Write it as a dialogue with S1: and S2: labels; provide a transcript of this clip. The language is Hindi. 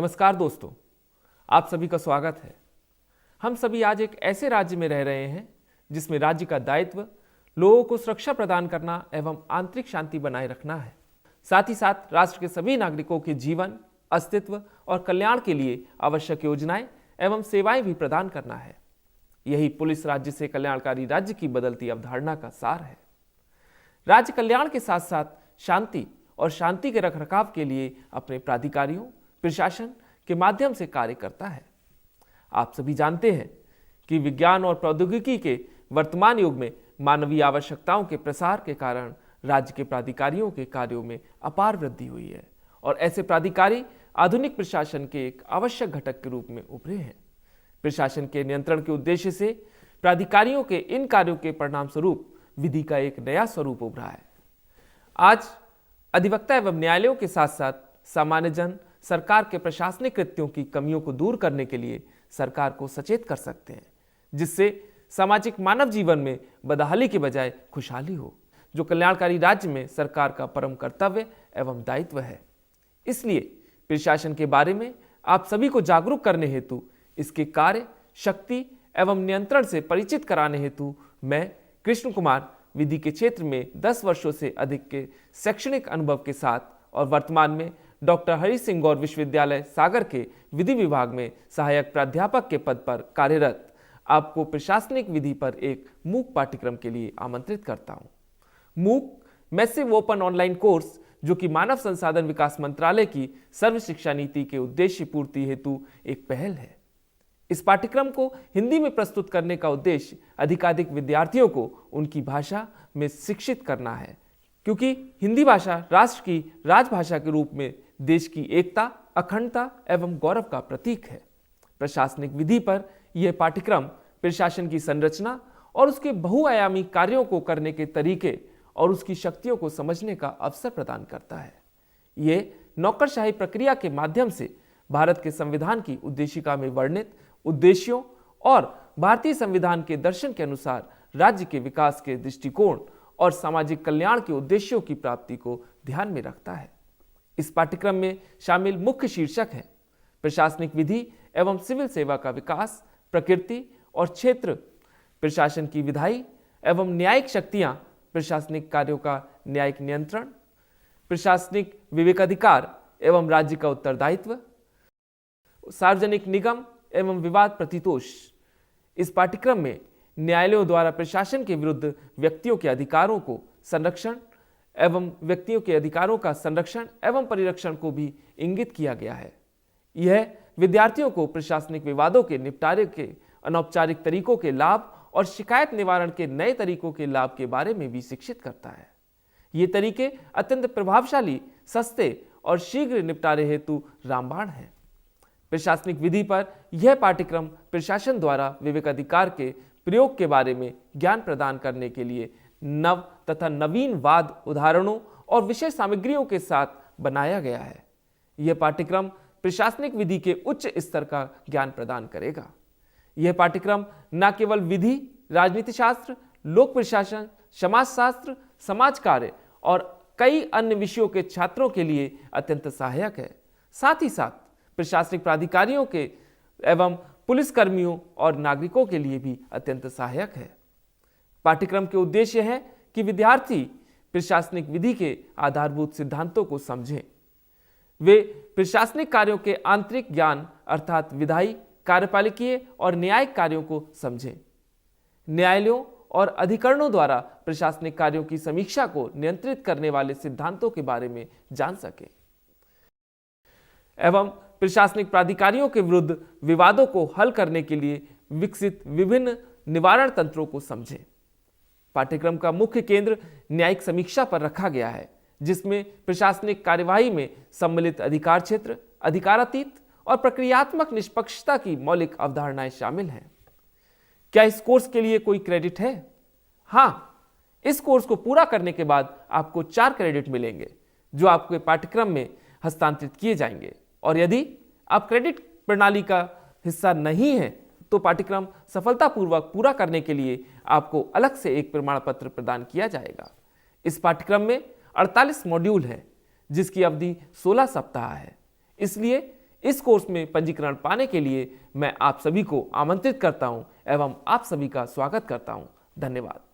S1: नमस्कार दोस्तों, आप सभी का स्वागत है। हम सभी आज एक ऐसे राज्य में रह रहे हैं जिसमें राज्य का दायित्व लोगों को सुरक्षा प्रदान करना एवं आंतरिक शांति बनाए रखना है। साथ ही साथ राष्ट्र के सभी नागरिकों के जीवन, अस्तित्व और कल्याण के लिए आवश्यक योजनाएं एवं सेवाएं भी प्रदान करना है। यही पुलिस राज्य से कल्याणकारी राज्य की बदलती अवधारणा का सार है। राज्य कल्याण के साथ साथ शांति और शांति के रखरखाव के लिए अपने प्राधिकारियों, प्रशासन के माध्यम से कार्य करता है। आप सभी जानते हैं कि विज्ञान और प्रौद्योगिकी के वर्तमान युग में मानवीय आवश्यकताओं के प्रसार के कारण राज्य के प्राधिकारियों के कार्यों में अपार वृद्धि हुई है और ऐसे प्राधिकारी आधुनिक प्रशासन के एक आवश्यक घटक के रूप में उभरे हैं। प्रशासन के नियंत्रण के उद्देश्य से प्राधिकारियों के इन कार्यों के परिणाम स्वरूप विधि का एक नया स्वरूप उभरा है। आज अधिवक्ता एवं न्यायालयों के साथ साथ सामान्य जन सरकार के प्रशासनिक कृत्यों की कमियों को दूर करने के लिए सरकार को सचेत कर सकते हैं, जिससे सामाजिक मानव जीवन में बदहाली के बजाय खुशहाली हो, जो कल्याणकारी राज्य में सरकार का परम कर्तव्य एवं दायित्व है। इसलिए प्रशासन के बारे में आप सभी को जागरूक करने हेतु, इसके कार्य, शक्ति एवं नियंत्रण से परिचित कराने हेतु मैं कृष्ण कुमार विधि के क्षेत्र में 10 वर्षों से अधिक के शैक्षणिक अनुभव के साथ और वर्तमान में डॉक्टर हरि सिंह गौर विश्वविद्यालय सागर के विधि विभाग में सहायक प्राध्यापक के पद पर कार्यरत आपको प्रशासनिक विधि पर एक मूक पाठ्यक्रम के लिए आमंत्रित करता हूं। मूक मैसिव ओपन ऑनलाइन कोर्स, जो कि मानव संसाधन विकास मंत्रालय की सर्व शिक्षा नीति के उद्देश्य पूर्ति हेतु एक पहल है। इस पाठ्यक्रम को हिंदी में प्रस्तुत करने का उद्देश्य अधिकाधिक विद्यार्थियों को उनकी भाषा में शिक्षित करना है, क्योंकि हिंदी भाषा राष्ट्र की राजभाषा के रूप में देश की एकता, अखंडता एवं गौरव का प्रतीक है। प्रशासनिक विधि पर यह पाठ्यक्रम प्रशासन की संरचना और उसके बहुआयामी कार्यों को करने के तरीके और उसकी शक्तियों को समझने का अवसर प्रदान करता है। ये नौकरशाही प्रक्रिया के माध्यम से भारत के संविधान की उद्देशिका में वर्णित उद्देश्यों और भारतीय संविधान के दर्शन के अनुसार राज्य के विकास के दृष्टिकोण और सामाजिक कल्याण के उद्देश्यों की प्राप्ति को ध्यान में रखता है। इस पाठ्यक्रम में शामिल मुख्य शीर्षक हैं प्रशासनिक विधि एवं सिविल सेवा का विकास, प्रकृति और क्षेत्र, प्रशासन की विधायी एवं न्यायिक शक्तियां, प्रशासनिक कार्यों का न्यायिक नियंत्रण, प्रशासनिक विवेकाधिकार एवं राज्य का उत्तरदायित्व, सार्वजनिक निगम एवं विवाद प्रतितोष। इस पाठ्यक्रम में न्यायालयों द्वारा प्रशासन के विरुद्ध व्यक्तियों के अधिकारों को संरक्षण एवं व्यक्तियों के अधिकारों का संरक्षण एवं परिरक्षण को भी इंगित किया गया है। यह विद्यार्थियों को प्रशासनिक विवादों के निपटारे के अनौपचारिक तरीकों के लाभ और शिकायत निवारण के नए तरीकों के लाभ के बारे में भी शिक्षित करता है। ये तरीके अत्यंत प्रभावशाली, सस्ते और शीघ्र निपटारे हेतु रामबाण हैं। प्रशासनिक विधि पर यह पाठ्यक्रम प्रशासन द्वारा विवेकाधिकार के प्रयोग के बारे में ज्ञान प्रदान करने के लिए नव तथा नवीन वाद, उदाहरणों और विषय सामग्रियों के साथ बनाया गया है। यह पाठ्यक्रम प्रशासनिक विधि के उच्च स्तर का ज्ञान प्रदान करेगा। यह पाठ्यक्रम न केवल विधि, राजनीति शास्त्र, लोक प्रशासन, समाजशास्त्र, समाज कार्य और कई अन्य विषयों के छात्रों के लिए अत्यंत सहायक है, साथ ही साथ प्रशासनिक प्राधिकारियों के एवं पुलिसकर्मियों और नागरिकों के लिए भी अत्यंत सहायक है। पाठ्यक्रम के उद्देश्य है कि विद्यार्थी प्रशासनिक विधि के आधारभूत सिद्धांतों को समझें। वे प्रशासनिक कार्यों के आंतरिक ज्ञान अर्थात विधायी, कार्यपालिकीय और न्यायिक कार्यों को समझें। न्यायालयों और अधिकरणों द्वारा प्रशासनिक कार्यों की समीक्षा को नियंत्रित करने वाले सिद्धांतों के बारे में जान सकें एवं प्रशासनिक प्राधिकारियों के विरुद्ध विवादों को हल करने के लिए विकसित विभिन्न निवारण तंत्रों को समझें। पाठ्यक्रम का मुख्य केंद्र न्यायिक समीक्षा पर रखा गया है, जिसमें प्रशासनिक कार्यवाही में सम्मिलित अधिकार क्षेत्र, अधिकारातीत और प्रक्रियात्मक निष्पक्षता की मौलिक अवधारणाएं शामिल हैं। क्या इस कोर्स के लिए कोई क्रेडिट है? हाँ, इस कोर्स को पूरा करने के बाद आपको 4 क्रेडिट मिलेंगे, जो आपके पाठ्यक्रम में हस्तांतरित किए जाएंगे। और यदि आप क्रेडिट प्रणाली का हिस्सा नहीं हैं, तो पाठ्यक्रम सफलतापूर्वक पूरा करने के लिए आपको अलग से एक प्रमाण पत्र प्रदान किया जाएगा। इस पाठ्यक्रम में 48 मॉड्यूल हैं, जिसकी अवधि 16 सप्ताह है। इसलिए इस कोर्स में पंजीकरण पाने के लिए मैं आप सभी को आमंत्रित करता हूं एवं आप सभी का स्वागत करता हूं। धन्यवाद।